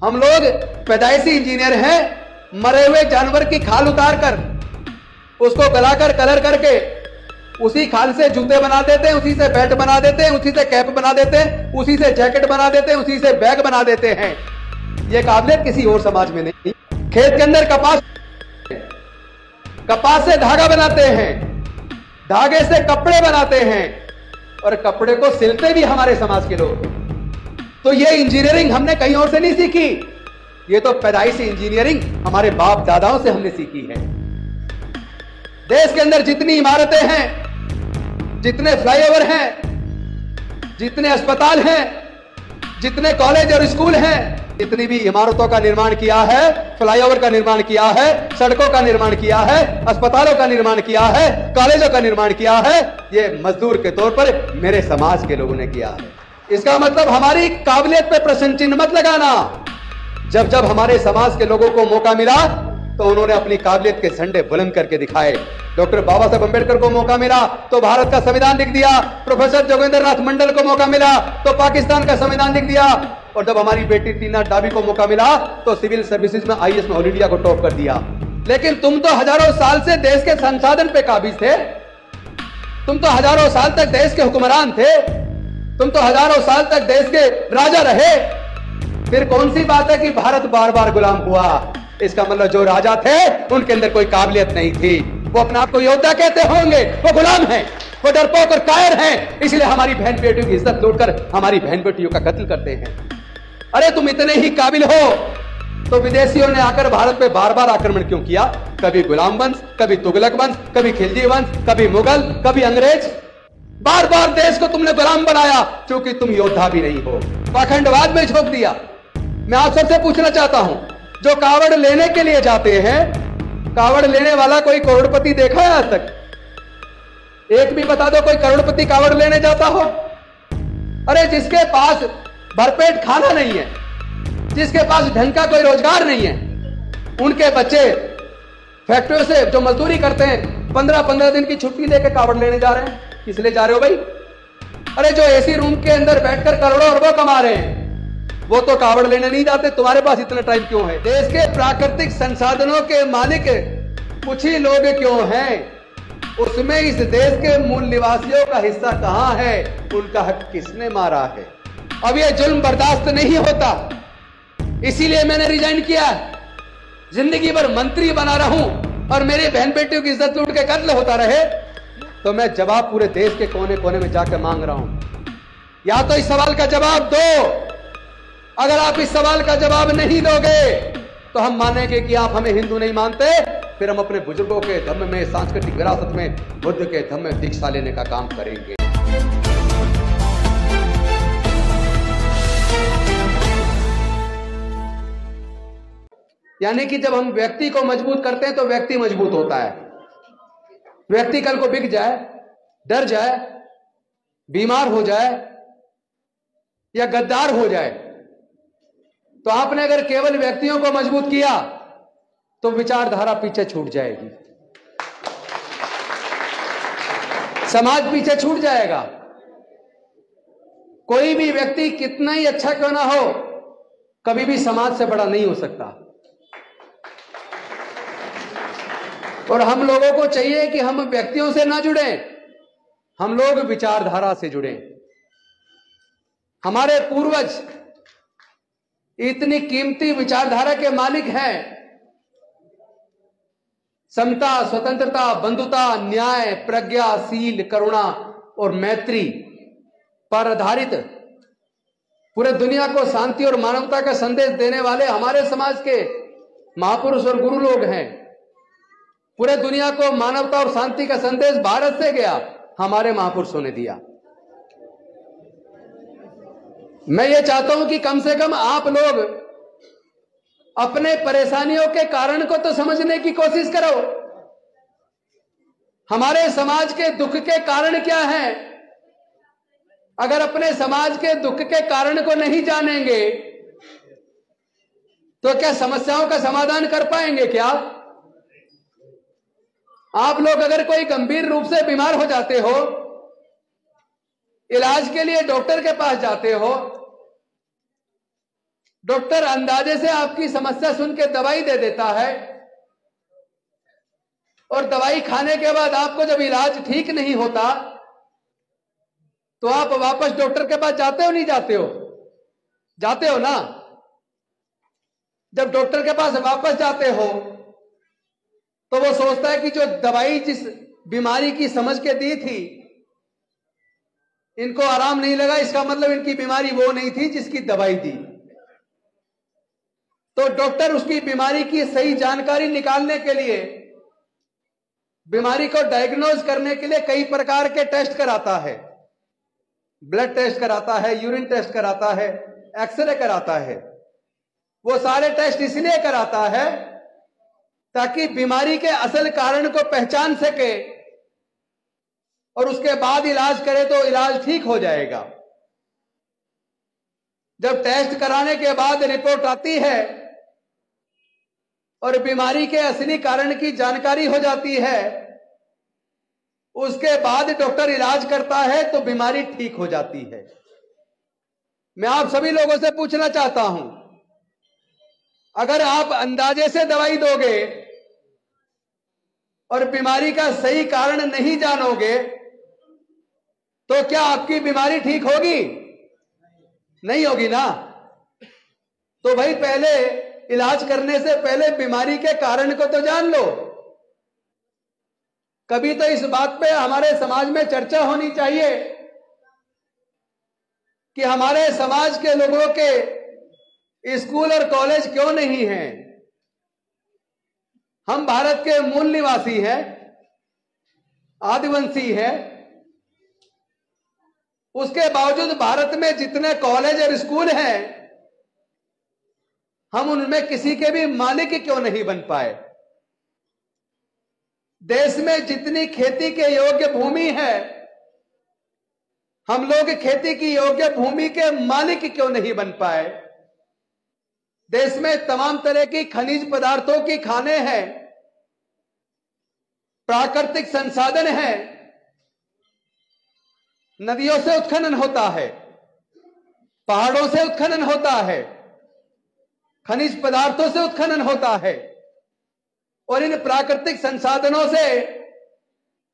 हम लोग पैदाइशी इंजीनियर हैं। मरे हुए जानवर की खाल उतार कर उसको गलाकर कलर करके उसी खाल से जूते बना देते हैं, उसी से बेल्ट बना देते हैं, उसी से कैप बना देते हैं, उसी से जैकेट बना देते हैं, उसी से बैग बना देते हैं। यह काबिलियत किसी और समाज में नहीं। खेत के अंदर कपास से धागा बनाते हैं, धागे से कपड़े बनाते हैं और कपड़े को सिलते भी हमारे समाज के लोग। तो ये इंजीनियरिंग हमने कहीं और से नहीं सीखी, ये तो पैदाइशी इंजीनियरिंग हमारे बाप दादाओं से हमने सीखी है। देश के अंदर जितनी इमारतें हैं, जितने फ्लाईओवर हैं, जितने अस्पताल हैं, जितने कॉलेज और स्कूल हैं, जितनी भी इमारतों का निर्माण किया है, फ्लाईओवर का निर्माण किया है, सड़कों का निर्माण किया है, अस्पतालों का निर्माण किया है, कॉलेजों का निर्माण किया है, ये मजदूर के तौर पर मेरे समाज के लोगों ने किया है। इसका मतलब हमारी काबिलियत पे प्रश्न चिन्ह मत लगाना। जब जब हमारे समाज के लोगों को मौका मिला तो उन्होंने अपनी काबिलियत के झंडे बुलंद करके दिखाए। डॉक्टर बाबा साहब अम्बेडकर को मौका मिला तो भारत का संविधान लिख दिया। प्रोफेसर जोगेंद्र नाथ मंडल को मौका मिला तो पाकिस्तान का संविधान लिख दिया। और जब हमारी बेटी टीना डाबी को मौका मिला तो सिविल सर्विसेज में आईएएस में ऑल इंडिया को टॉप कर दिया। लेकिन तुम तो हजारों साल से देश के संसाधन पे काबिज थे, तुम तो हजारों साल तक देश के हुक्मरान थे, तुम तो हजारों साल तक देश के राजा रहे। फिर कौन सी बात है कि भारत बार बार गुलाम हुआ? इसका मतलब जो राजा थे उनके अंदर कोई काबिलियत नहीं थी। वो अपने आप को योद्धा कहते होंगे, वो गुलाम हैं, वो डरपोक और कायर हैं, इसलिए हमारी बहन बेटियों की इज्जत लूटकर हमारी बहन बेटियों का कत्ल करते हैं। अरे तुम इतने ही काबिल हो तो विदेशियों ने आकर भारत पे बार बार आक्रमण क्यों किया? कभी गुलाम वंश, कभी तुगलक वंश, कभी खिलजी वंश, कभी मुगल, कभी अंग्रेज। बार बार देश को तुमने गुलाम बनाया क्योंकि तुम योद्धा भी नहीं हो, पाखंडवाद में झोंक दिया। मैं आप सबसे पूछना चाहता हूं, जो कावड़ लेने के लिए जाते हैं, कावड़ लेने वाला कोई करोड़पति देखा है आज तक? एक भी बता दो कोई करोड़पति कावड़ लेने जाता हो? अरे जिसके पास भरपेट खाना नहीं है, जिसके पास ढंग का कोई रोजगार नहीं है, उनके बच्चे फैक्ट्रियों से जो मजदूरी करते हैं 15-15 दिन की छुट्टी लेकर कावड़ लेने जा रहे हैं। किस लिए जा रहे हो भाई? अरे जो एसी रूम के अंदर बैठकर करोड़ों अरबों कमा रहे हैं वो तो कावड़ लेने नहीं जाते। तुम्हारे पास इतना टाइम क्यों है? देश के प्राकृतिक संसाधनों के मालिक कुछ ही लोग क्यों हैं? उसमें इस देश के मूल निवासियों का हिस्सा कहां है? उनका हक किसने मारा है? अब ये जुल्म बर्दाश्त नहीं होता, इसीलिए मैंने रिजाइन किया। जिंदगी भर मंत्री बना रहूं और मेरी बहन बेटियों की इज्जत लूट के कत्ल होता रहे तो मैं जवाब पूरे देश के कोने कोने में जाकर मांग रहा हूं। या तो इस सवाल का जवाब दो। अगर आप इस सवाल का जवाब नहीं दोगे तो हम मानेंगे कि आप हमें हिंदू नहीं मानते, फिर हम अपने बुजुर्गों के धम्म में, सांस्कृतिक विरासत में, बुद्ध के धम्म में दीक्षा लेने का काम करेंगे। यानी कि जब हम व्यक्ति को मजबूत करते हैं तो व्यक्ति मजबूत होता है। व्यक्ति कल को बिक जाए, डर जाए, बीमार हो जाए या गद्दार हो जाए तो आपने अगर केवल व्यक्तियों को मजबूत किया तो विचारधारा पीछे छूट जाएगी, समाज पीछे छूट जाएगा। कोई भी व्यक्ति कितना ही अच्छा क्यों ना हो, कभी भी समाज से बड़ा नहीं हो सकता। और हम लोगों को चाहिए कि हम व्यक्तियों से ना जुड़े, हम लोग विचारधारा से जुड़े। हमारे पूर्वज इतनी कीमती विचारधारा के मालिक हैं। समता, स्वतंत्रता, बंधुता, न्याय, प्रज्ञा, शील, करुणा और मैत्री पर आधारित पूरे दुनिया को शांति और मानवता का संदेश देने वाले हमारे समाज के महापुरुष और गुरु लोग हैं। पूरे दुनिया को मानवता और शांति का संदेश भारत से गया, हमारे महापुरुषों ने दिया। मैं ये चाहता हूं कि कम से कम आप लोग अपने परेशानियों के कारण को तो समझने की कोशिश करो। हमारे समाज के दुख के कारण क्या है? अगर अपने समाज के दुख के कारण को नहीं जानेंगे तो क्या समस्याओं का समाधान कर पाएंगे? क्या आप लोग अगर कोई गंभीर रूप से बीमार हो जाते हो, इलाज के लिए डॉक्टर के पास जाते हो, डॉक्टर अंदाजे से आपकी समस्या सुन के दवाई दे देता है और दवाई खाने के बाद आपको जब इलाज ठीक नहीं होता तो आप वापस डॉक्टर के पास जाते हो नहीं जाते हो? जाते हो ना। जब डॉक्टर के पास वापस जाते हो तो वो सोचता है कि जो दवाई जिस बीमारी की समझ के दी थी इनको आराम नहीं लगा, इसका मतलब इनकी बीमारी वो नहीं थी जिसकी दवाई दी। तो डॉक्टर उसकी बीमारी की सही जानकारी निकालने के लिए, बीमारी को डायग्नोज करने के लिए कई प्रकार के टेस्ट कराता है। ब्लड टेस्ट कराता है, यूरिन टेस्ट कराता है, एक्सरे कराता है। वो सारे टेस्ट इसलिए कराता है ताकि बीमारी के असल कारण को पहचान सके और उसके बाद इलाज करे तो इलाज ठीक हो जाएगा। जब टेस्ट कराने के बाद रिपोर्ट आती है और बीमारी के असली कारण की जानकारी हो जाती है, उसके बाद डॉक्टर इलाज करता है तो बीमारी ठीक हो जाती है। मैं आप सभी लोगों से पूछना चाहता हूं, अगर आप अंदाजे से दवाई दोगे और बीमारी का सही कारण नहीं जानोगे तो क्या आपकी बीमारी ठीक होगी? नहीं होगी ना। तो भाई पहले इलाज करने से पहले बीमारी के कारण को तो जान लो। कभी तो इस बात पे हमारे समाज में चर्चा होनी चाहिए कि हमारे समाज के लोगों के स्कूल और कॉलेज क्यों नहीं हैं। हम भारत के मूल निवासी हैं, आदिवासी हैं, उसके बावजूद भारत में जितने कॉलेज और स्कूल हैं हम उनमें किसी के भी मालिक क्यों नहीं बन पाए। देश में जितनी खेती के योग्य भूमि है हम लोग खेती की योग्य भूमि के मालिक क्यों नहीं बन पाए। देश में तमाम तरह की खनिज पदार्थों की खानें हैं, प्राकृतिक संसाधन हैं, नदियों से उत्खनन होता है, पहाड़ों से उत्खनन होता है, खनिज पदार्थों से उत्खनन होता है और इन प्राकृतिक संसाधनों से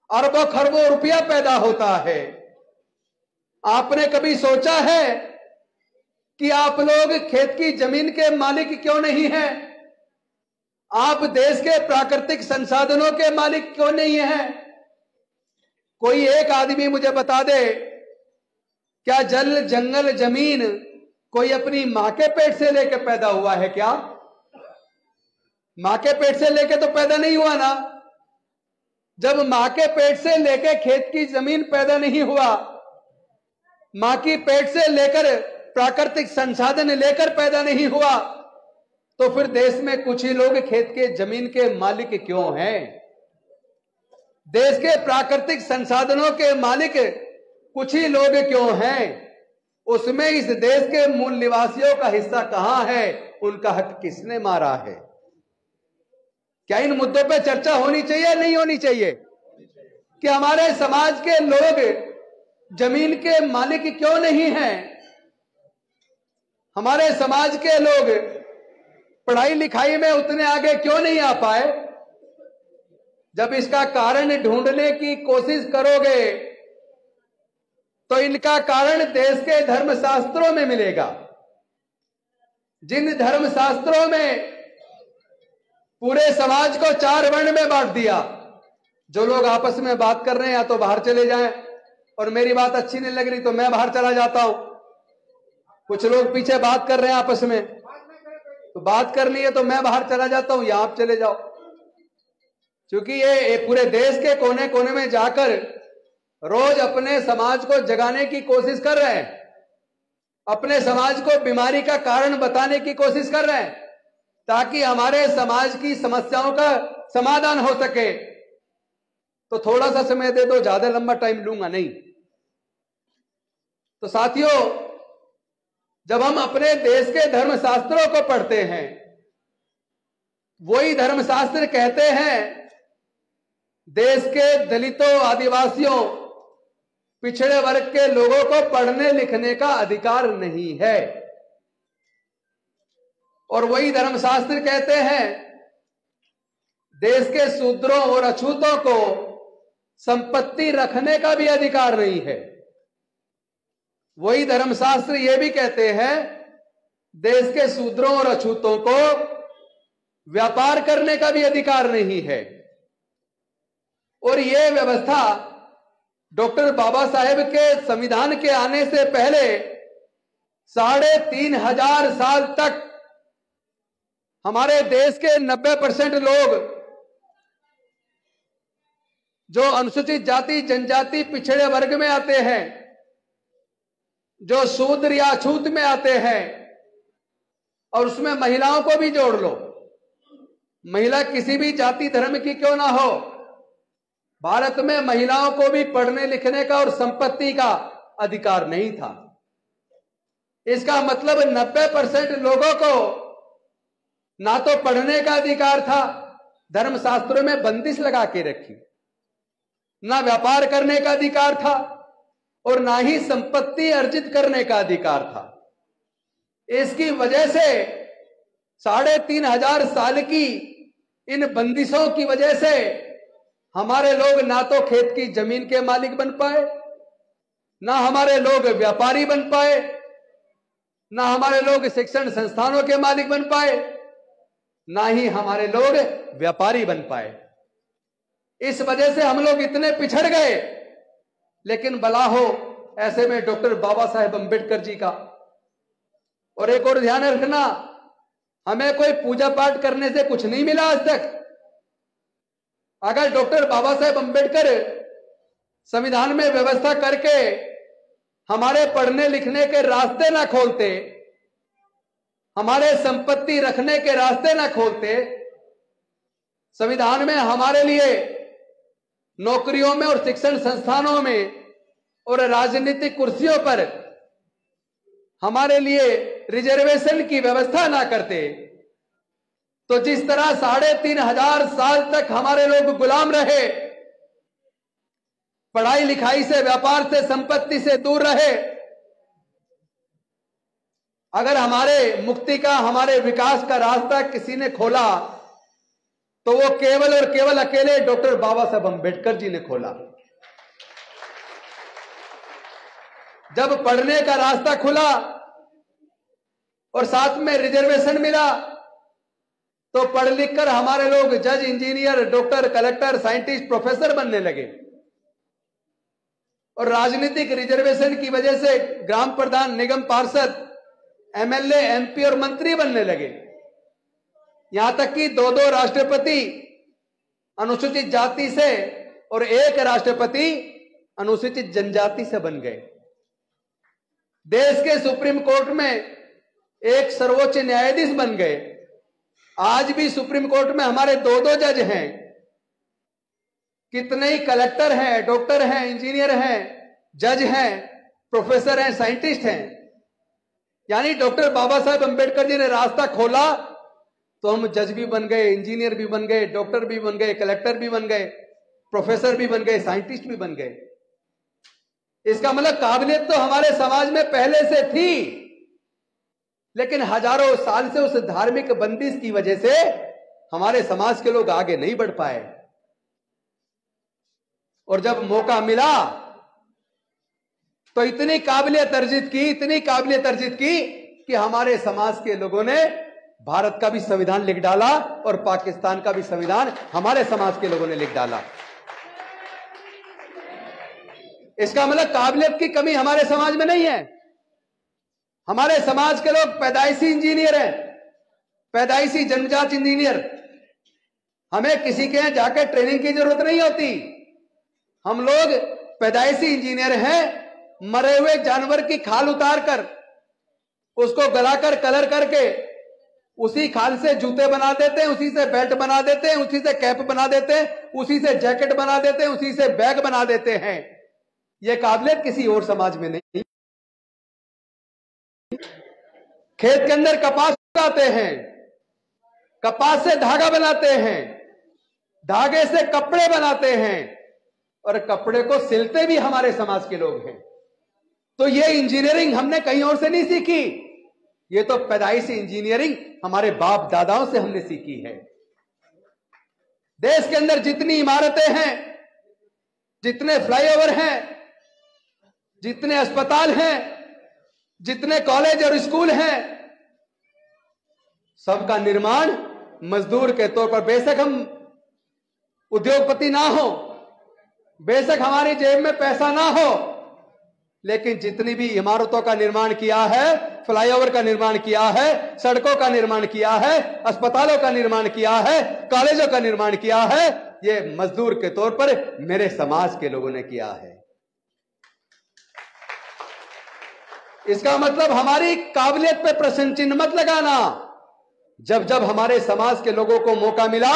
अरबों खरबों रुपया पैदा होता है। आपने कभी सोचा है कि आप लोग खेत की जमीन के मालिक क्यों नहीं हैं? आप देश के प्राकृतिक संसाधनों के मालिक क्यों नहीं हैं? कोई एक आदमी मुझे बता दे, क्या जल जंगल जमीन कोई अपनी मां के पेट से लेके पैदा हुआ है क्या? मां के पेट से लेके तो पैदा नहीं हुआ ना। जब मां के पेट से लेके खेत की जमीन पैदा नहीं हुआ, मां की पेट से लेकर प्राकृतिक संसाधन लेकर पैदा नहीं हुआ, तो फिर देश में कुछ ही लोग खेत के जमीन के मालिक क्यों हैं? देश के प्राकृतिक संसाधनों के मालिक कुछ ही लोग क्यों हैं? उसमें इस देश के मूल निवासियों का हिस्सा कहां है? उनका हक किसने मारा है? क्या इन मुद्दों पर चर्चा होनी चाहिए नहीं होनी चाहिए कि हमारे समाज के लोग जमीन के मालिक क्यों नहीं हैं? हमारे समाज के लोग पढ़ाई लिखाई में उतने आगे क्यों नहीं आ पाए? जब इसका कारण ढूंढने की कोशिश करोगे तो इनका कारण देश के धर्मशास्त्रों में मिलेगा। जिन धर्मशास्त्रों में पूरे समाज को 4 वर्ण में बांट दिया, जो लोग आपस में बात कर रहे हैं या तो बाहर चले जाएं और मेरी बात अच्छी नहीं लग रही तो मैं बाहर चला जाता हूं। कुछ लोग पीछे बात कर रहे हैं आपस में, तो बात करनी है तो मैं बाहर चला जाता हूं या आप चले जाओ। क्योंकि ये पूरे देश के कोने कोने में जाकर रोज अपने समाज को जगाने की कोशिश कर रहे हैं, अपने समाज को बीमारी का कारण बताने की कोशिश कर रहे हैं ताकि हमारे समाज की समस्याओं का समाधान हो सके। तो थोड़ा सा समय दे दो, ज्यादा लंबा टाइम लूंगा नहीं। तो साथियों, जब हम अपने देश के धर्मशास्त्रों को पढ़ते हैं, वही धर्मशास्त्र कहते हैं देश के दलितों, आदिवासियों, पिछड़े वर्ग के लोगों को पढ़ने लिखने का अधिकार नहीं है। और वही धर्मशास्त्र कहते हैं देश के शूद्रों और अछूतों को संपत्ति रखने का भी अधिकार नहीं है। वही धर्मशास्त्र ये भी कहते हैं देश के शूद्रों और अछूतों को व्यापार करने का भी अधिकार नहीं है। और यह व्यवस्था डॉक्टर बाबा साहेब के संविधान के आने से पहले 3,500 साल तक हमारे देश के 90% लोग जो अनुसूचित जाति जनजाति पिछड़े वर्ग में आते हैं, जो शूद्र या अछूत में आते हैं, और उसमें महिलाओं को भी जोड़ लो, महिला किसी भी जाति धर्म की क्यों ना हो, भारत में महिलाओं को भी पढ़ने लिखने का और संपत्ति का अधिकार नहीं था। इसका मतलब 90% लोगों को ना तो पढ़ने का अधिकार था, धर्मशास्त्रों में बंदिश लगा के रखी, ना व्यापार करने का अधिकार था और ना ही संपत्ति अर्जित करने का अधिकार था। इसकी वजह से 3,500 साल की इन बंदिशों की वजह से हमारे लोग ना तो खेत की जमीन के मालिक बन पाए, ना हमारे लोग व्यापारी बन पाए, ना हमारे लोग शिक्षण संस्थानों के मालिक बन पाए, ना ही हमारे लोग व्यापारी बन पाए। इस वजह से हम लोग इतने पिछड़ गए। लेकिन भला हो ऐसे में डॉक्टर बाबा साहेब अम्बेडकर जी का। और एक और ध्यान रखना, हमें कोई पूजा पाठ करने से कुछ नहीं मिला आज तक। अगर डॉक्टर बाबा साहेब अम्बेडकर संविधान में व्यवस्था करके हमारे पढ़ने लिखने के रास्ते ना खोलते, हमारे संपत्ति रखने के रास्ते ना खोलते, संविधान में हमारे लिए नौकरियों में और शिक्षण संस्थानों में और राजनीतिक कुर्सियों पर हमारे लिए रिजर्वेशन की व्यवस्था ना करते, तो जिस तरह 3,500 साल तक हमारे लोग गुलाम रहे, पढ़ाई लिखाई से, व्यापार से, संपत्ति से दूर रहे, अगर हमारे मुक्ति का, हमारे विकास का रास्ता किसी ने खोला तो वो केवल और केवल अकेले डॉक्टर बाबा साहब अम्बेडकर जी ने खोला। जब पढ़ने का रास्ता खुला और साथ में रिजर्वेशन मिला तो पढ़ लिख कर हमारे लोग जज, engineer, doctor, collector, scientist, professor बनने लगे। और राजनीतिक रिजर्वेशन की वजह से ग्राम प्रधान, निगम पार्षद, एमएलए, एमपी और मंत्री बनने लगे। यहां तक कि 2 राष्ट्रपति अनुसूचित जाति से और 1 राष्ट्रपति अनुसूचित जनजाति से बन गए। देश के सुप्रीम कोर्ट में 1 सर्वोच्च न्यायाधीश बन गए। आज भी सुप्रीम कोर्ट में हमारे 2 जज हैं। कितने ही कलेक्टर हैं, डॉक्टर हैं, इंजीनियर हैं, जज हैं, प्रोफेसर हैं, साइंटिस्ट हैं। यानी डॉक्टर बाबा साहेब अम्बेडकर जी ने रास्ता खोला तो हम जज भी बन गए, इंजीनियर भी बन गए, डॉक्टर भी बन गए, कलेक्टर भी बन गए, प्रोफेसर भी बन गए, साइंटिस्ट भी बन गए। इसका मतलब काबिलियत तो हमारे समाज में पहले से थी, लेकिन हजारों साल से उस धार्मिक बंदिश की वजह से हमारे समाज के लोग आगे नहीं बढ़ पाए। और जब मौका मिला तो इतनी काबिलियत अर्जित की कि हमारे समाज के लोगों ने भारत का भी संविधान लिख डाला और पाकिस्तान का भी संविधान हमारे समाज के लोगों ने लिख डाला। इसका मतलब काबिलियत की कमी हमारे समाज में नहीं है। हमारे समाज के लोग पैदाइशी इंजीनियर हैं, पैदाइशी जन्मजात इंजीनियर। हमें किसी के यहां जाकर ट्रेनिंग की जरूरत नहीं होती। हम लोग पैदाइशी इंजीनियर हैं। मरे हुए जानवर की खाल उतार कर उसको गलाकर कलर करके उसी खाल से जूते बना देते हैं, उसी से बेल्ट बना देते हैं, उसी से कैप बना देते हैं, उसी से जैकेट बना देते हैं, उसी से बैग बना देते हैं। यह काबिलियत किसी और समाज में नहीं। खेत के अंदर कपास उगाते हैं, कपास से धागा बनाते हैं, धागे से कपड़े बनाते हैं और कपड़े को सिलते भी हमारे समाज के लोग हैं। तो ये इंजीनियरिंग हमने कहीं और से नहीं सीखी, ये तो पैदाइशी इंजीनियरिंग हमारे बाप दादाओं से हमने सीखी है। देश के अंदर जितनी इमारतें हैं, जितने फ्लाईओवर हैं, जितने अस्पताल हैं, जितने कॉलेज और स्कूल हैं, सबका निर्माण मजदूर के तौर पर, बेशक हम उद्योगपति ना हो, बेशक हमारी जेब में पैसा ना हो, लेकिन जितनी भी इमारतों का निर्माण किया है, फ्लाईओवर का निर्माण किया है, सड़कों का निर्माण किया है, अस्पतालों का निर्माण किया है, कॉलेजों का निर्माण किया है, ये मजदूर के तौर पर मेरे समाज के लोगों ने किया है। इसका मतलब हमारी काबिलियत पे प्रश्न चिन्ह मत लगाना। जब जब हमारे समाज के लोगों को मौका मिला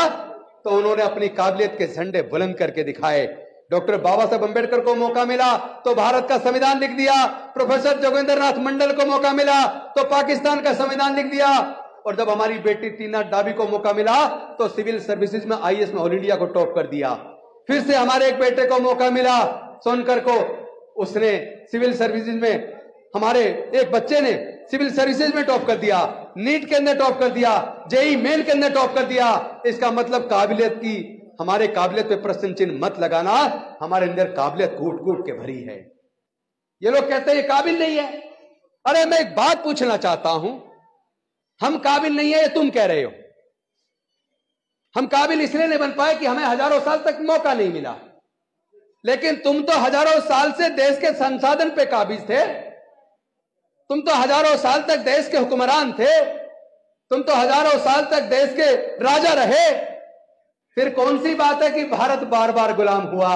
तो उन्होंने अपनी काबिलियत के झंडे बुलंद करके दिखाए। डॉक्टर बाबा साहब अंबेडकर को मौका मिला तो भारत का संविधान लिख दिया, प्रोफेसर जोगेंद्र नाथ मंडल को मौका मिला तो पाकिस्तान का संविधान लिख दिया, और जब हमारी बेटी टीना डाबी को मौका मिला तो सिविल सर्विसेज में आईएएस में ऑल इंडिया को टॉप कर दिया। फिर से हमारे एक बेटे को मौका मिला, सोनकर को, उसने सिविल सर्विसेज में, हमारे एक बच्चे ने सिविल सर्विसेज में टॉप कर दिया, नीट के अंदर टॉप कर दिया, जेई मेन के अंदर टॉप कर दिया। इसका मतलब काबिलियत की, हमारे काबिलियत पे प्रश्न चिन्ह मत लगाना। हमारे अंदर काबिलियत कूट कूट के भरी है। ये लोग कहते हैं ये काबिल नहीं है। अरे मैं एक बात पूछना चाहता हूं, हम काबिल नहीं है ये तुम कह रहे हो। हम काबिल इसलिए नहीं बन पाए कि हमें हजारों साल तक मौका नहीं मिला, लेकिन तुम तो हजारों साल से देश के संसाधन पे काबिज थे। तुम तो हजारों साल तक देश के हुक्मरान थे। तुम तो हजारों साल तक देश के राजा रहे। फिर कौन सी बात है कि भारत बार बार गुलाम हुआ?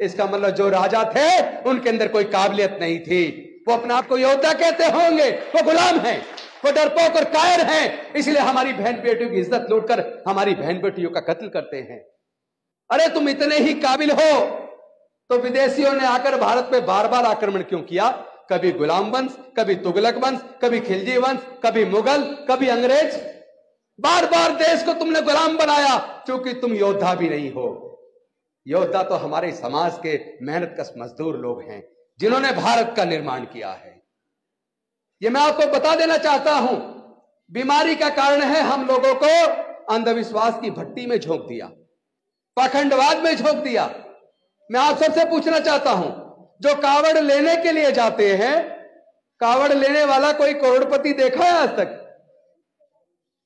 इसका मतलब जो राजा थे उनके अंदर कोई काबिलियत नहीं थी। वो अपने आप को योद्धा कहते होंगे, वो गुलाम हैं, वो डरपोक और कायर हैं, इसलिए हमारी बहन बेटियों की इज्जत लूटकर हमारी बहन बेटियों का कत्ल करते हैं। अरे तुम इतने ही काबिल हो तो विदेशियों ने आकर भारत पे बार बार आक्रमण क्यों किया? कभी गुलाम वंश, कभी तुगलक वंश, कभी खिलजी वंश, कभी मुगल, कभी अंग्रेज। बार बार देश को तुमने गुलाम बनाया क्योंकि तुम योद्धा भी नहीं हो। योद्धा तो हमारे समाज के मेहनतकश मजदूर लोग हैं जिन्होंने भारत का निर्माण किया है। ये मैं आपको बता देना चाहता हूं, बीमारी का कारण है हम लोगों को अंधविश्वास की भट्टी में झोंक दिया, पाखंडवाद में झोंक दिया। मैं आप सबसे पूछना चाहता हूं, जो कावड़ लेने के लिए जाते हैं, कावड़ लेने वाला कोई करोड़पति देखा है आज तक?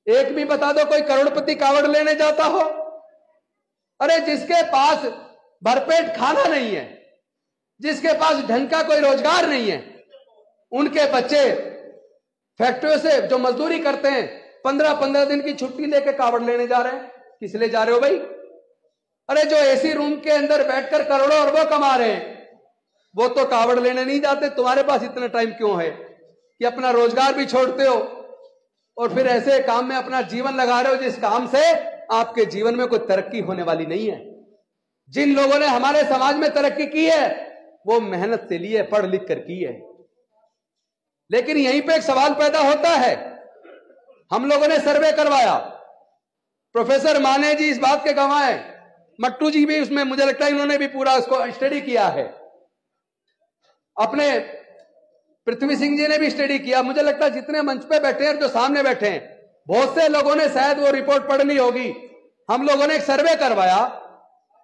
एक भी बता दो कोई करोड़पति कावड़ लेने जाता हो? अरे जिसके पास भरपेट खाना नहीं है, जिसके पास ढंग का कोई रोजगार नहीं है, उनके बच्चे फैक्ट्रियों से जो मजदूरी करते हैं 15-15 दिन की छुट्टी लेके कावड़ लेने जा रहे हैं। किस लिए जा रहे हो भाई? अरे जो एसी रूम के अंदर बैठकर करोड़ों अरबों कमा रहे हैं वो तो कावड़ लेने नहीं जाते। तुम्हारे पास इतना टाइम क्यों है कि अपना रोजगार भी छोड़ते हो और फिर ऐसे काम में अपना जीवन लगा रहे हो जिस काम से आपके जीवन में कोई तरक्की होने वाली नहीं है। जिन लोगों ने हमारे समाज में तरक्की की है वो मेहनत से लिए, पढ़ लिख कर की है। लेकिन यहीं पे एक सवाल पैदा होता है। हम लोगों ने सर्वे करवाया, प्रोफेसर माने जी इस बात के गवाह हैं, मट्टू जी भी उसमें, मुझे लगता है इन्होंने भी पूरा उसको स्टडी किया है, अपने पृथ्वी सिंह जी ने भी स्टडी किया। मुझे लगता है जितने मंच पे बैठे हैं, जो सामने बैठे हैं, बहुत से लोगों ने शायद वो रिपोर्ट पढ़ ली होगी। हम लोगों ने एक सर्वे करवाया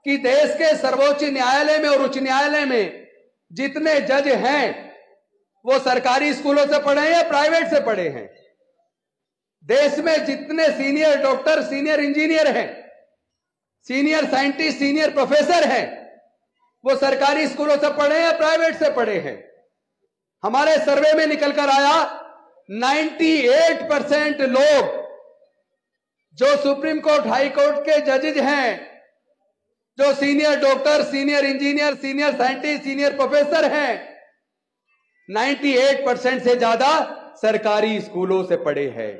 कि देश के सर्वोच्च न्यायालय में और उच्च न्यायालय में जितने जज हैं वो सरकारी स्कूलों से पढ़े हैं या प्राइवेट से पढ़े हैं। देश में जितने सीनियर डॉक्टर, सीनियर इंजीनियर हैं, सीनियर साइंटिस्ट, सीनियर प्रोफेसर हैं, वो सरकारी स्कूलों से पढ़े हैं या प्राइवेट से पढ़े हैं। हमारे सर्वे में निकल कर आया 98% लोग जो सुप्रीम कोर्ट, हाई कोर्ट के जजेज हैं, जो senior doctor, senior engineer, senior scientist, senior professor हैं, 98% से ज्यादा सरकारी स्कूलों से पढ़े हैं।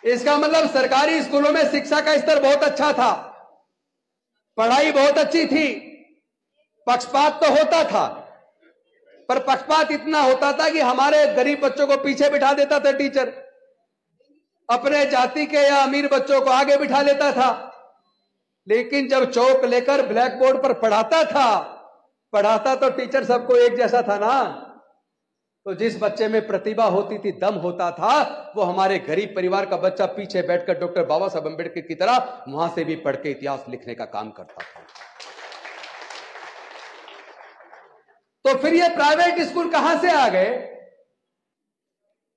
इसका मतलब सरकारी स्कूलों में शिक्षा का स्तर बहुत अच्छा था, पढ़ाई बहुत अच्छी थी, पक्षपात तो होता था, पर पक्षपात इतना होता था कि हमारे गरीब बच्चों को पीछे बिठा देता था टीचर, अपने जाति के या अमीर बच्चों को आगे बिठा लेता था। लेकिन जब चौक लेकर ब्लैक बोर्ड पर पढ़ाता तो टीचर सबको एक जैसा था ना। तो जिस बच्चे में प्रतिभा होती थी, दम होता था, वो हमारे गरीब परिवार का बच्चा पीछे बैठकर डॉक्टर बाबा साहब अम्बेडकर की तरह वहां से भी पढ़ के इतिहास लिखने का काम करता था। तो फिर ये प्राइवेट स्कूल कहां से आ गए?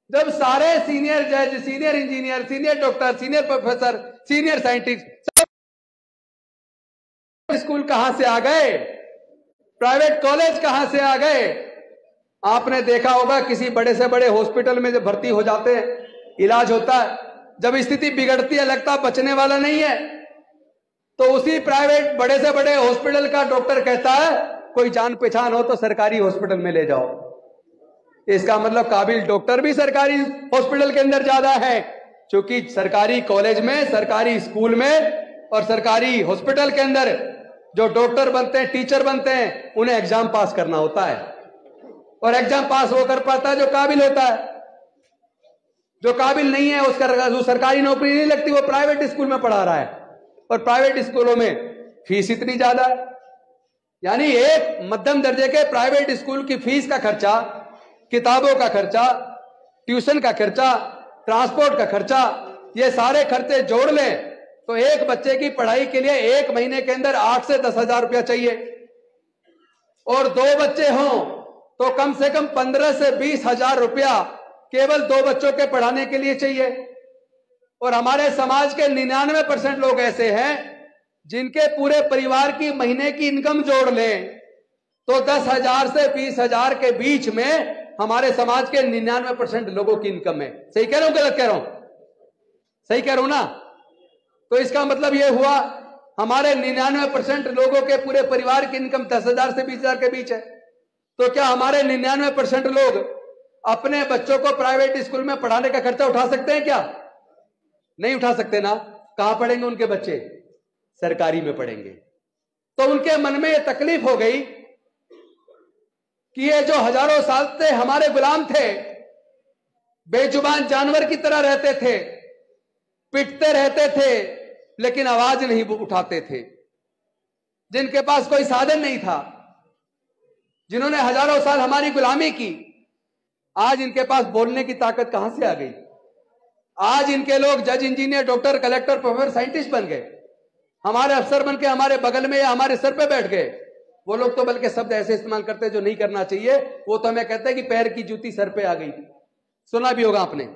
जब सारे सीनियर जज, senior engineer, senior doctor, senior professor, senior scientist सब स्कूल कहां से आ गए? प्राइवेट कॉलेज कहां से आ गए? आपने देखा होगा किसी बड़े से बड़े हॉस्पिटल में जब भर्ती हो जाते हैं, इलाज होता है, जब स्थिति बिगड़ती है, लगता बचने वाला नहीं है, तो उसी प्राइवेट बड़े से बड़े हॉस्पिटल का डॉक्टर कहता है कोई जान पहचान हो तो सरकारी हॉस्पिटल में ले जाओ। इसका मतलब काबिल डॉक्टर भी सरकारी हॉस्पिटल के अंदर ज्यादा है, क्योंकि सरकारी कॉलेज में, सरकारी स्कूल में और सरकारी हॉस्पिटल के अंदर जो डॉक्टर बनते हैं, टीचर बनते हैं, उन्हें एग्जाम पास करना होता है, और एग्जाम पास वो कर पाता है जो काबिल होता है। जो काबिल नहीं है उसका सरकारी नौकरी नहीं लगती, वो प्राइवेट स्कूल में पढ़ा रहा है, और प्राइवेट स्कूलों में फीस इतनी ज्यादा है। यानी एक मध्यम दर्जे के प्राइवेट स्कूल की फीस का खर्चा, किताबों का खर्चा, ट्यूशन का खर्चा, ट्रांसपोर्ट का खर्चा, ये सारे खर्चे जोड़ लें तो एक बच्चे की पढ़ाई के लिए एक महीने के अंदर 8 से 10 हजार रुपया चाहिए, और 2 बच्चे हों तो कम से कम 15 से 20 हजार रुपया केवल 2 बच्चों के पढ़ाने के लिए चाहिए। और हमारे समाज के 99% लोग ऐसे हैं जिनके पूरे परिवार की महीने की इनकम जोड़ लें तो 10,000 से 20,000 के बीच में हमारे समाज के 99% लोगों की इनकम है। सही कह रहा हूं, गलत कह रहा हूं? सही कह रहा हूं ना? तो इसका मतलब यह हुआ हमारे 99% लोगों के पूरे परिवार की इनकम 10,000 से 20,000 के बीच है। तो क्या हमारे 99% लोग अपने बच्चों को प्राइवेट स्कूल में पढ़ाने का खर्चा उठा सकते हैं? क्या नहीं उठा सकते ना? कहां पढ़ेंगे उनके बच्चे? सरकारी में पढ़ेंगे। तो उनके मन में यह तकलीफ हो गई कि ये जो हजारों साल से हमारे गुलाम थे, बेजुबान जानवर की तरह रहते थे, पिटते रहते थे लेकिन आवाज नहीं उठाते थे, जिनके पास कोई साधन नहीं था, जिन्होंने हजारों साल हमारी गुलामी की, आज इनके पास बोलने की ताकत कहां से आ गई? आज इनके लोग जज, engineer, doctor, collector, professor, scientist बन गए, हमारे अफसर बन के हमारे बगल में या हमारे सर पे बैठ गए। वो लोग तो बल्कि शब्द ऐसे इस्तेमाल करते हैं जो नहीं करना चाहिए। वो तो हमें कहते हैं कि पैर की जूती सर पे आ गई, सुना भी होगा आपने।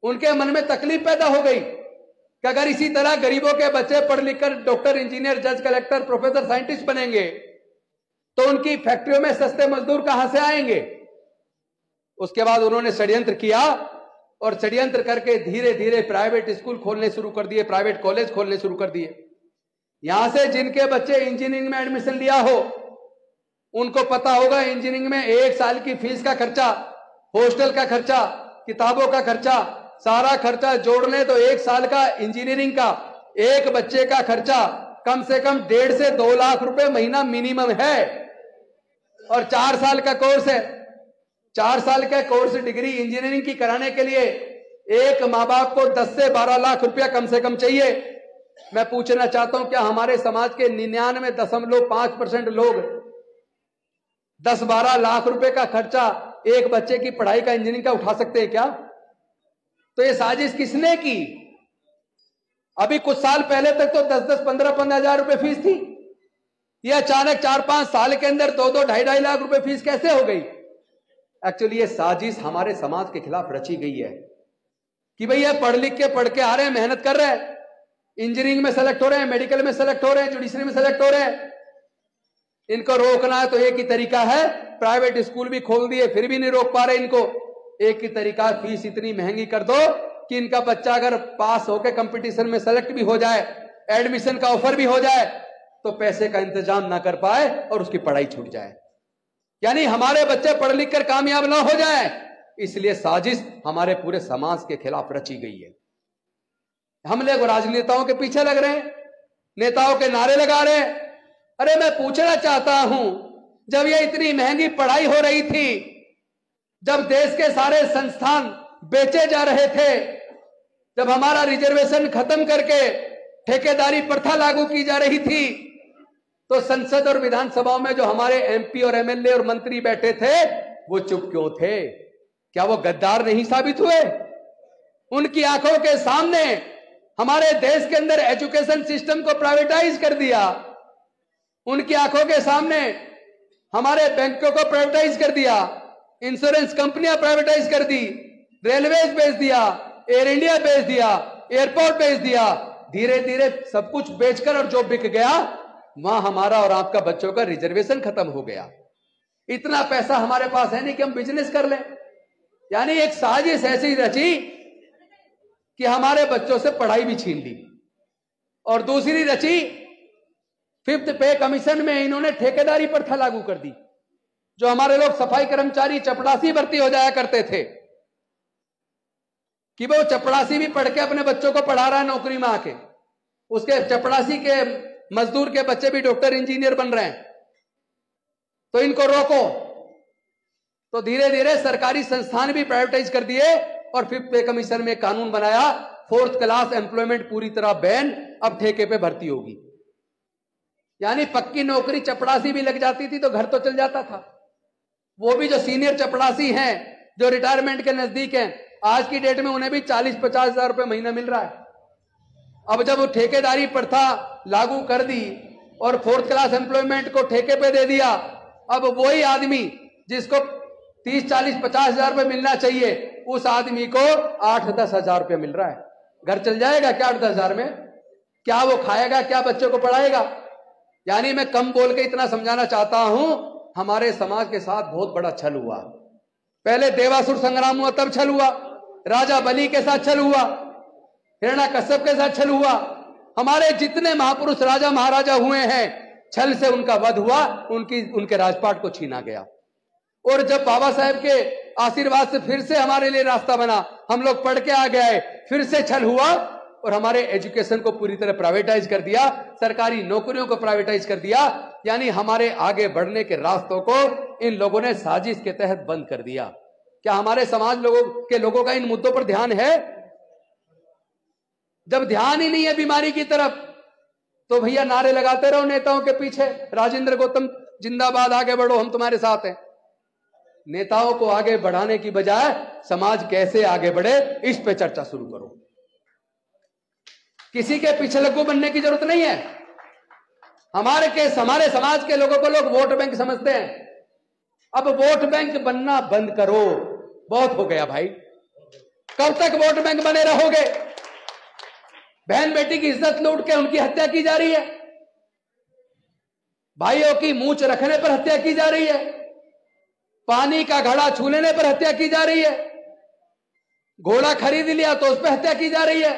उनके मन में तकलीफ पैदा हो गई कि अगर इसी तरह गरीबों के बच्चे पढ़ लिख कर डॉक्टर, इंजीनियर, जज, कलेक्टर, प्रोफेसर, साइंटिस्ट बनेंगे तो उनकी फैक्ट्रियों में सस्ते मजदूर कहां से आएंगे? उसके बाद उन्होंने षड्यंत्र किया, और षड्यंत्र करके धीरे धीरे प्राइवेट स्कूल खोलने शुरू कर दिए, प्राइवेट कॉलेज खोलने शुरू कर दिए। यहां से जिनके बच्चे इंजीनियरिंग में एडमिशन लिया हो उनको पता होगा इंजीनियरिंग में 1 साल की फीस का खर्चा, हॉस्टल का खर्चा, किताबों का खर्चा, सारा खर्चा जोड़ लें तो 1 साल का इंजीनियरिंग का एक बच्चे का खर्चा कम से कम 1.5 से 2 लाख रुपए महीना मिनिमम है। और 4 साल का कोर्स है। 4 साल का कोर्स डिग्री इंजीनियरिंग की कराने के लिए एक माँ बाप को 10 से 12 लाख रुपया कम से कम चाहिए। मैं पूछना चाहता हूं, क्या हमारे समाज के 99.5% लोग 10-12 लाख रुपए का खर्चा एक बच्चे की पढ़ाई का, इंजीनियरिंग का उठा सकते हैं क्या? तो ये साजिश किसने की? अभी कुछ साल पहले तक तो 10-10, 15-15 हजार रुपए फीस थी। ये अचानक 4-5 साल के अंदर 2-2, 2.5 लाख रुपए फीस कैसे हो गई? एक्चुअली ये साजिश हमारे समाज के खिलाफ रची गई है कि भैया पढ़ लिख के पढ़ के आ रहे हैं, मेहनत कर रहे हैं, इंजीनियरिंग में सेलेक्ट हो रहे हैं, मेडिकल में सेलेक्ट हो रहे हैं, जुडिशरी में सेलेक्ट हो रहे हैं, इनको रोकना है तो एक ही तरीका है, प्राइवेट स्कूल भी खोल दिए फिर भी नहीं रोक पा रहे इनको। एक ही तरीका, फीस इतनी महंगी कर दो कि इनका बच्चा अगर पास होकर कंपटीशन में सेलेक्ट भी हो जाए, एडमिशन का ऑफर भी हो जाए, तो पैसे का इंतजाम ना कर पाए और उसकी पढ़ाई छूट जाए। यानी हमारे बच्चे पढ़ लिख कर कामयाब ना हो जाए, इसलिए साजिश हमारे पूरे समाज के खिलाफ रची गई है। हम लोग राजनेताओं के पीछे लग रहे हैं, नेताओं के नारे लगा रहे हैं। अरे मैं पूछना चाहता हूं, जब ये इतनी महंगी पढ़ाई हो रही थी, जब देश के सारे संस्थान बेचे जा रहे थे, जब हमारा रिजर्वेशन खत्म करके ठेकेदारी प्रथा लागू की जा रही थी, तो संसद और विधानसभाओं में जो हमारे एमपी और एमएलए और मंत्री बैठे थे, वो चुप क्यों थे? क्या वो गद्दार नहीं साबित हुए? उनकी आंखों के सामने हमारे देश के अंदर एजुकेशन सिस्टम को प्राइवेटाइज कर दिया। उनकी आंखों के सामने हमारे बैंकों को प्राइवेटाइज कर दिया, इंश्योरेंस कंपनियां प्राइवेटाइज कर दी, रेलवेज बेच दिया, एयर इंडिया बेच दिया, एयरपोर्ट बेच दिया। धीरे धीरे सब कुछ बेचकर और जो बिक गया वहां हमारा और आपका बच्चों का रिजर्वेशन खत्म हो गया। इतना पैसा हमारे पास है नहीं कि हम बिजनेस कर लें। यानी एक साजिश ऐसी रची कि हमारे बच्चों से पढ़ाई भी छीन ली। और दूसरी रची, 5th पे कमीशन में इन्होंने ठेकेदारी प्रथा लागू कर दी। जो हमारे लोग सफाई कर्मचारी चपड़ासी भर्ती हो जाया करते थे कि वो चपड़ासी भी पढ़ के अपने बच्चों को पढ़ा रहा है नौकरी में आके, उसके चपड़ासी के मजदूर के बच्चे भी डॉक्टर इंजीनियर बन रहे हैं, तो इनको रोको। तो धीरे धीरे सरकारी संस्थान भी प्राइवेटाइज कर दिए और 5th पे कमीशन में कानून बनाया, 4th क्लास एम्प्लॉयमेंट पूरी तरह बैन, अब ठेके पे भर्ती होगी। यानी पक्की नौकरी चपड़ासी भी लग जाती थी तो घर तो चल जाता था। वो भी जो सीनियर चपड़ासी हैं, जो रिटायरमेंट के नजदीक हैं, आज की डेट में उन्हें भी 40-50 हजार रुपए महीना मिल रहा है। अब जब वो ठेकेदारी प्रथा लागू कर दी और 4th क्लास एम्प्लॉयमेंट को ठेके पे दे दिया, अब वही आदमी जिसको 30-40-50 हजार रुपए मिलना चाहिए, उस आदमी को 8-10 हजार रुपए मिल रहा है। घर चल जाएगा क्या 8-10 हजार में? क्या वो खाएगा, क्या बच्चों को पढ़ाएगा? यानी मैं कम बोल के इतना समझाना चाहता हूं, हमारे समाज के साथ बहुत बड़ा छल हुआ। पहले देवासुर संग्राम हुआ तब छल हुआ, राजा बलि के साथ छल हुआ, हिरण्यकश्यप के साथ छल हुआ। हमारे जितने महापुरुष राजा महाराजा हुए हैं, छल से उनका वध हुआ, उनके राजपाट को छीना गया। और जब बाबा साहेब के आशीर्वाद से फिर से हमारे लिए रास्ता बना, हम लोग पढ़ के आ गए, फिर से छल हुआ और हमारे एजुकेशन को पूरी तरह प्राइवेटाइज कर दिया, सरकारी नौकरियों को प्राइवेटाइज कर दिया। यानी हमारे आगे बढ़ने के रास्तों को इन लोगों ने साजिश के तहत बंद कर दिया। क्या हमारे समाज लोगों का इन मुद्दों पर ध्यान है? जब ध्यान ही नहीं है बीमारी की तरफ, तो भैया नारे लगाते रहो नेताओं के पीछे, राजेंद्र गौतम जिंदाबाद, आगे बढ़ो, हम तुम्हारे साथ हैं। नेताओं को आगे बढ़ाने की बजाय समाज कैसे आगे बढ़े, इस पे चर्चा शुरू करो। किसी के पीछे लग्गू बनने की जरूरत नहीं है। हमारे समाज के लोगों को लोग वोट बैंक समझते हैं। अब वोट बैंक बनना बंद करो, बहुत हो गया भाई। कब तक वोट बैंक बने रहोगे? बहन बेटी की इज्जत लूट के उनकी हत्या की जा रही है, भाइयों की मूंछ रखने पर हत्या की जा रही है, पानी का घड़ा छू लेने पर हत्या की जा रही है, घोड़ा खरीद लिया तो उस पर हत्या की जा रही है,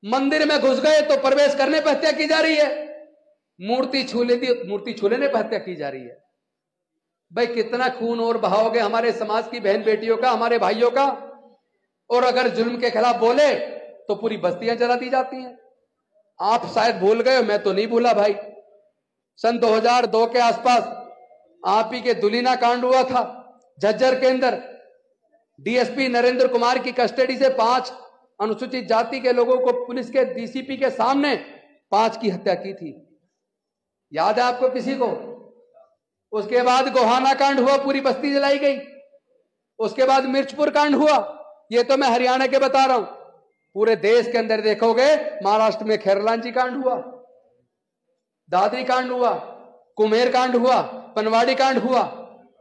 मंदिर में घुस गए तो प्रवेश करने पर हत्या की जा रही है, मूर्ति छू लेने पर हत्या की जा रही है। भाई कितना खून और बहाओगे हमारे समाज की बहन बेटियों का, हमारे भाइयों का? और अगर जुल्म के खिलाफ बोले तो पूरी बस्तियां जला दी जाती हैं। आप शायद भूल गए, मैं तो नहीं भूला भाई। सन 2002 के आसपास आप ही के दुलीना कांड हुआ था झज्जर के अंदर। डीएसपी नरेंद्र कुमार की कस्टडी से 5 अनुसूचित जाति के लोगों को पुलिस के डीसीपी के सामने 5 की हत्या की थी। याद है आपको किसी को? उसके बाद गोहाना कांड हुआ, पूरी बस्ती जलाई गई। उसके बाद मिर्चपुर कांड हुआ, ये तो मैं हरियाणा के बता रहा हूं। पूरे देश के अंदर देखोगे, महाराष्ट्र में खैरलांची कांड हुआ, दादरी कांड हुआ, कुम्हेर कांड हुआ, पनवाड़ी कांड हुआ,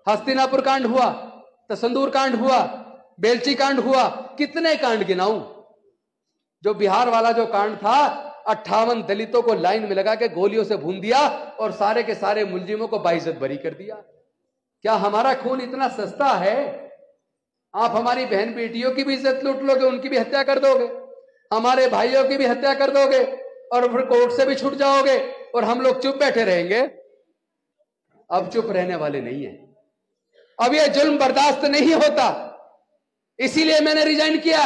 हस्तिनापुर कांड हुआ, तसंदूर कांड हुआ, बेलची कांड हुआ। कितने कांड गिनाऊं? जो बिहार वाला जो कांड था, 58 दलितों को लाइन में लगा के गोलियों से भून दिया और सारे के सारे मुलजिमों को बाइज्जत बरी कर दिया। क्या हमारा खून इतना सस्ता है? आप हमारी बहन बेटियों की भी इज्जत लूट लोगे, उनकी भी हत्या कर दोगे, हमारे भाइयों की भी हत्या कर दोगे और फिर कोर्ट से भी छूट जाओगे और हम लोग चुप बैठे रहेंगे। अब चुप रहने वाले नहीं है। अब यह जुल्म बर्दाश्त नहीं होता, इसीलिए मैंने रिजाइन किया।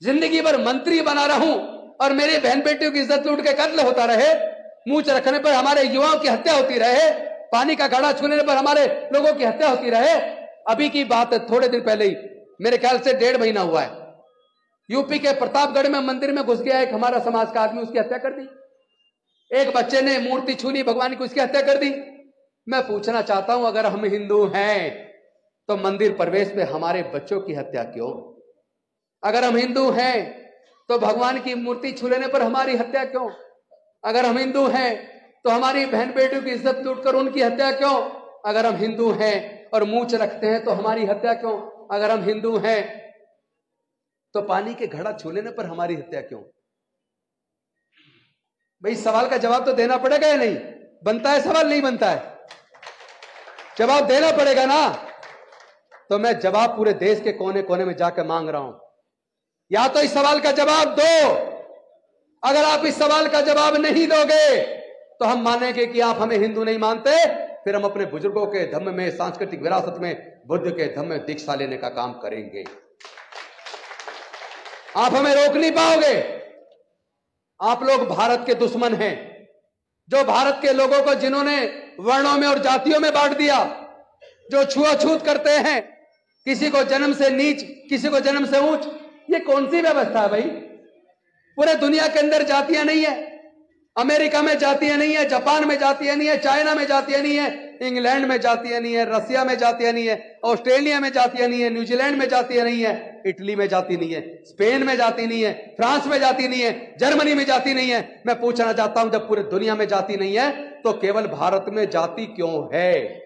जिंदगी भर मंत्री बना रहूं और मेरी बहन बेटियों की इज्जत लूट के कत्ल होता रहे, मूंछ रखने पर हमारे युवाओं की हत्या होती रहे, पानी का घड़ा छूने पर हमारे लोगों की हत्या होती रहे। अभी की बात है, थोड़े दिन पहले ही, मेरे ख्याल से 1.5 महीना हुआ है, यूपी के प्रतापगढ़ में मंदिर में घुस गया एक हमारा समाज का आदमी, उसकी हत्या कर दी। एक बच्चे ने मूर्ति छू ली भगवान की, उसकी हत्या कर दी। मैं पूछना चाहता हूं, अगर हम हिंदू हैं तो मंदिर प्रवेश में हमारे बच्चों की हत्या क्यों? अगर हम हिंदू हैं तो भगवान की मूर्ति छू लेने पर हमारी हत्या क्यों? अगर हम हिंदू हैं तो हमारी बहन बेटियों की इज्जत लूटकर उनकी हत्या क्यों? अगर हम हिंदू हैं और मूंछ रखते हैं तो हमारी हत्या क्यों? अगर हम हिंदू हैं तो पानी के घड़ा छू लेने पर हमारी हत्या क्यों? भाई इस सवाल का जवाब तो देना पड़ेगा या नहीं? बनता है सवाल, नहीं बनता है? जवाब देना पड़ेगा ना। तो मैं जवाब पूरे देश के कोने कोने में जाकर मांग रहा हूं, या तो इस सवाल का जवाब दो। अगर आप इस सवाल का जवाब नहीं दोगे तो हम मानेंगे कि आप हमें हिंदू नहीं मानते, फिर हम अपने बुजुर्गों के धम्म में, सांस्कृतिक विरासत में, बुद्ध के धम्म में दीक्षा लेने का काम करेंगे। आप हमें रोक नहीं पाओगे। आप लोग भारत के दुश्मन हैं, जो भारत के लोगों को जिन्होंने वर्णों में और जातियों में बांट दिया, जो छुआछूत करते हैं, किसी को जन्म से नीच, किसी को जन्म से ऊंच। ये कौन सी व्यवस्था है भाई? पूरे दुनिया के अंदर जातियां नहीं है। अमेरिका में जातियां नहीं है, जापान में जातियां नहीं है, चाइना में जातियां नहीं है, इंग्लैंड में जातियां नहीं है, रसिया में जातियां नहीं है, ऑस्ट्रेलिया में जातियां नहीं है, न्यूजीलैंड में जातियां नहीं है, इटली में जाति नहीं है, स्पेन में जाति नहीं है, फ्रांस में जाति नहीं है, जर्मनी में जाति नहीं है। मैं पूछना चाहता हूं, जब पूरे दुनिया में जाति नहीं है तो केवल भारत में जाति क्यों है?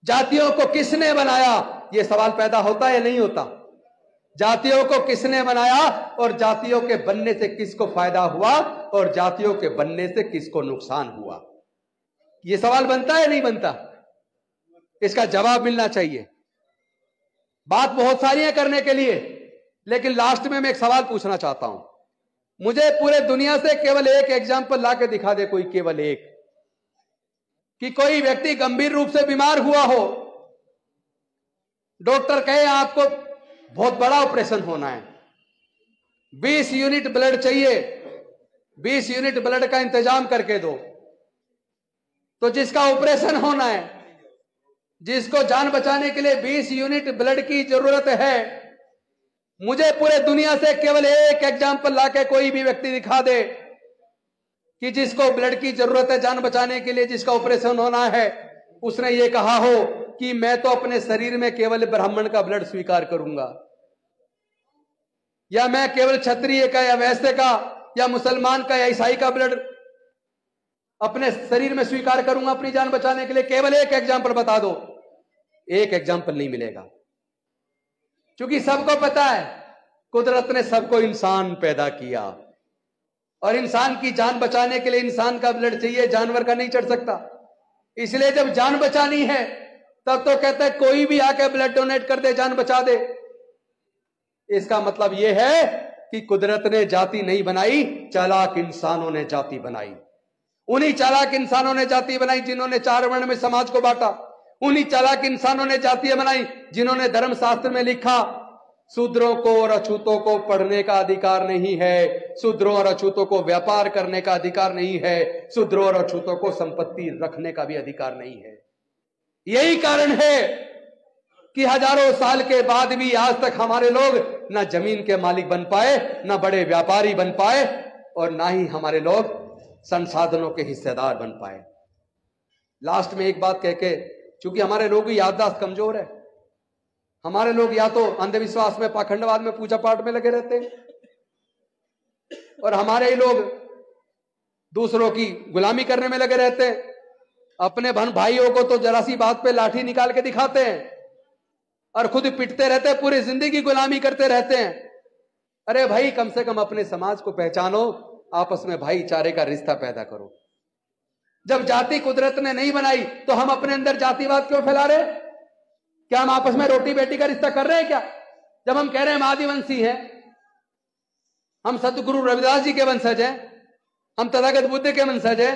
जातियों को किसने बनाया? यह सवाल पैदा होता है या नहीं होता? जातियों को किसने बनाया और जातियों के बनने से किसको फायदा हुआ और जातियों के बनने से किसको नुकसान हुआ? यह सवाल बनता है या नहीं बनता? इसका जवाब मिलना चाहिए। बात बहुत सारी है करने के लिए, लेकिन लास्ट में मैं एक सवाल पूछना चाहता हूं। मुझे पूरे दुनिया से केवल एक एग्जाम्पल लाके दिखा दे, कोई केवल एक, कि कोई व्यक्ति गंभीर रूप से बीमार हुआ हो, डॉक्टर कहे आपको बहुत बड़ा ऑपरेशन होना है, 20 यूनिट ब्लड चाहिए, 20 यूनिट ब्लड का इंतजाम करके दो। तो जिसका ऑपरेशन होना है, जिसको जान बचाने के लिए 20 यूनिट ब्लड की जरूरत है, मुझे पूरे दुनिया से केवल एक एग्जाम्पल लाके कोई भी व्यक्ति दिखा दे कि जिसको ब्लड की जरूरत है जान बचाने के लिए, जिसका ऑपरेशन होना है, उसने ये कहा हो कि मैं तो अपने शरीर में केवल ब्राह्मण का ब्लड स्वीकार करूंगा, या मैं केवल क्षत्रिय का या वैश्य का या मुसलमान का या ईसाई का ब्लड अपने शरीर में स्वीकार करूंगा अपनी जान बचाने के लिए। केवल एक एग्जाम्पल बता दो। एक एग्जाम्पल नहीं मिलेगा, क्योंकि सबको पता है कुदरत ने सबको इंसान पैदा किया और इंसान की जान बचाने के लिए इंसान का ब्लड चाहिए, जानवर का नहीं चढ़ सकता। इसलिए जब जान बचानी है तब तो कहते हैं कोई भी आके ब्लड डोनेट कर दे, जान बचा दे। इसका मतलब यह है कि कुदरत ने जाति नहीं बनाई, चालाक इंसानों ने जाति बनाई। उन्हीं चालाक इंसानों ने जाति बनाई जिन्होंने 4 वर्ण में समाज को बांटा। उन्हीं चालाक इंसानों ने जातियां बनाई जिन्होंने धर्मशास्त्र में लिखा शूद्रों को और अछूतों को पढ़ने का अधिकार नहीं है, शूद्रों और अछूतों को व्यापार करने का अधिकार नहीं है, शूद्रों और अछूतों को संपत्ति रखने का भी अधिकार नहीं है। यही कारण है कि हजारों साल के बाद भी आज तक हमारे लोग ना जमीन के मालिक बन पाए, ना बड़े व्यापारी बन पाए, और ना ही हमारे लोग संसाधनों के हिस्सेदार बन पाए। लास्ट में एक बात कह के, चूंकि हमारे लोगों की याददाश्त कमजोर है, हमारे लोग या तो अंधविश्वास में, पाखंडवाद में, पूजा पाठ में लगे रहते हैं, और हमारे ही लोग दूसरों की गुलामी करने में लगे रहते हैं। अपने बहन भाइयों को तो जरा सी बात पे लाठी निकाल के दिखाते हैं और खुद पिटते रहते हैं, पूरी जिंदगी गुलामी करते रहते हैं। अरे भाई, कम से कम अपने समाज को पहचानो, आपस में भाईचारे का रिश्ता पैदा करो। जब जाति कुदरत ने नहीं बनाई तो हम अपने अंदर जातिवाद क्यों फैला रहे? क्या हम आपस में रोटी बेटी का रिश्ता कर रहे हैं क्या? जब हम कह रहे हैं हम आदिवंशी हैं, हम सतगुरु रविदास जी के वंशज हैं, हम तथागत बुद्ध के वंशज हैं,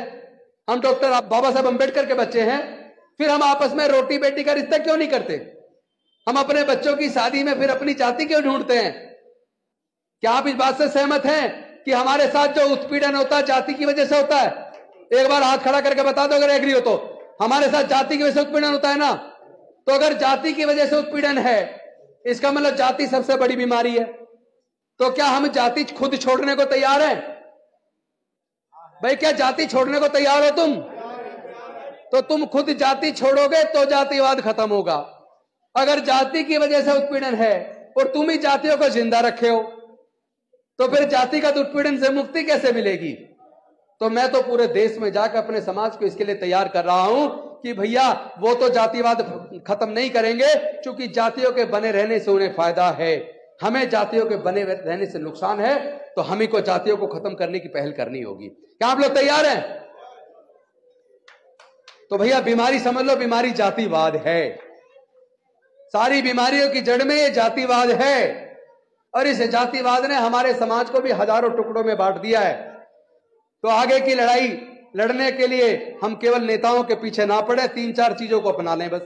हम डॉक्टर बाबा साहब अंबेडकर के बच्चे हैं, फिर हम आपस में रोटी बेटी का रिश्ता क्यों नहीं करते? हम अपने बच्चों की शादी में फिर अपनी जाति क्यों ढूंढते हैं? क्या आप इस बात से सहमत हैं कि हमारे साथ जो उत्पीड़न होता है जाति की वजह से होता है? एक बार हाथ खड़ा करके बता दो अगर एग्री हो तो। हमारे साथ जाति की वजह से उत्पीड़न होता है ना? तो अगर जाति की वजह से उत्पीड़न है, इसका मतलब जाति सबसे बड़ी बीमारी है। तो क्या हम जाति खुद छोड़ने को तैयार हैं? भाई, क्या जाति छोड़ने को तैयार हो तुम? तो तुम खुद जाति छोड़ोगे तो जातिवाद खत्म होगा। अगर जाति की वजह से उत्पीड़न है और तुम ही जातियों को जिंदा रखे हो, तो फिर जातिगत उत्पीड़न से मुक्ति कैसे मिलेगी? तो मैं तो पूरे देश में जाकर अपने समाज को इसके लिए तैयार कर रहा हूं कि भैया वो तो जातिवाद खत्म नहीं करेंगे, क्योंकि जातियों के बने रहने से उन्हें फायदा है, हमें जातियों के बने रहने से नुकसान है, तो हम ही को जातियों को खत्म करने की पहल करनी होगी। क्या आप लोग तैयार हैं? तो भैया बीमारी समझ लो, बीमारी जातिवाद है। सारी बीमारियों की जड़ में ये जातिवाद है, और इस जातिवाद ने हमारे समाज को भी हजारों टुकड़ों में बांट दिया है। तो आगे की लड़ाई लड़ने के लिए हम केवल नेताओं के पीछे ना पड़े, 3-4 चीजों को अपना लें बस।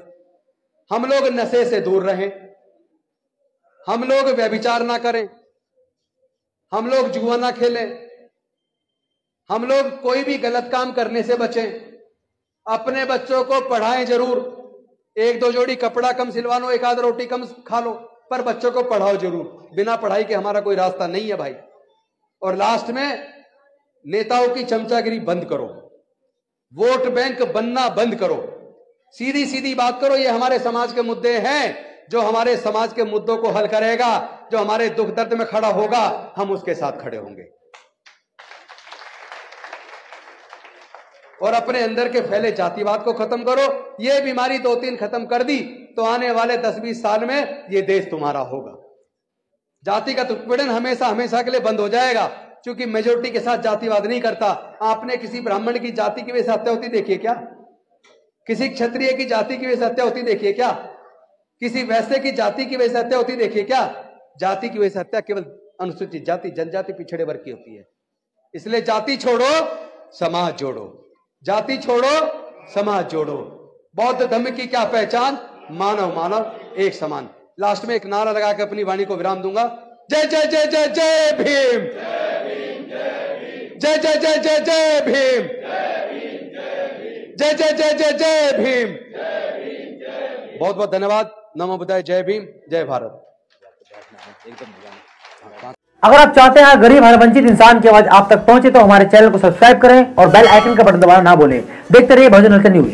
हम लोग नशे से दूर रहें, हम लोग व्यभिचार ना करें, हम लोग जुआ ना खेलें, हम लोग कोई भी गलत काम करने से बचें, अपने बच्चों को पढ़ाएं जरूर, 1-2 जोड़ी कपड़ा कम सिलवा लो, 1 आध रोटी कम खा लो, पर बच्चों को पढ़ाओ जरूर। बिना पढ़ाई के हमारा कोई रास्ता नहीं है भाई। और लास्ट में नेताओं की चमचागिरी बंद करो, वोट बैंक बनना बंद करो, सीधी सीधी बात करो। ये हमारे समाज के मुद्दे हैं, जो हमारे समाज के मुद्दों को हल करेगा, जो हमारे दुख दर्द में खड़ा होगा, हम उसके साथ खड़े होंगे। और अपने अंदर के फैले जातिवाद को खत्म करो। ये बीमारी 2-3 खत्म कर दी तो आने वाले 10-20 साल में ये देश तुम्हारा होगा। जातिगत उत्पीड़न हमेशा हमेशा के लिए बंद हो जाएगा, क्योंकि मेजोरिटी के साथ जातिवाद नहीं करता। आपने किसी ब्राह्मण की जाति की वजह से हत्या होती देखिए क्या? किसी क्षत्रिय की जाति की वजह से हत्या होती देखिए क्या? किसी वैश्य की जाति की वजह से हत्या होती देखिए क्या? जाति की वजह से हत्या केवल अनुसूचित जाति, जनजाति, पिछड़े वर्ग की होती है। इसलिए जाति छोड़ो, समाज जोड़ो। जाति छोड़ो, समाज जोड़ो। बौद्ध धर्म की क्या पहचान? मानव मानव एक समान। लास्ट में एक नारा लगा के अपनी वाणी को विराम दूंगा। जय जय जय जय जय भीम, जय जय जय जय जय भीम, जय जय जय जय जय भीम। बहुत बहुत धन्यवाद। नमो बुद्धाय। जय भीम, जय भारत। अगर आप चाहते हैं गरीब हर वंचित इंसान की आवाज आप तक पहुंचे तो हमारे चैनल को सब्सक्राइब करें और बेल आइकन का बटन दबाना ना भूलें। देखते रहिए बहुजन हलचल न्यूज।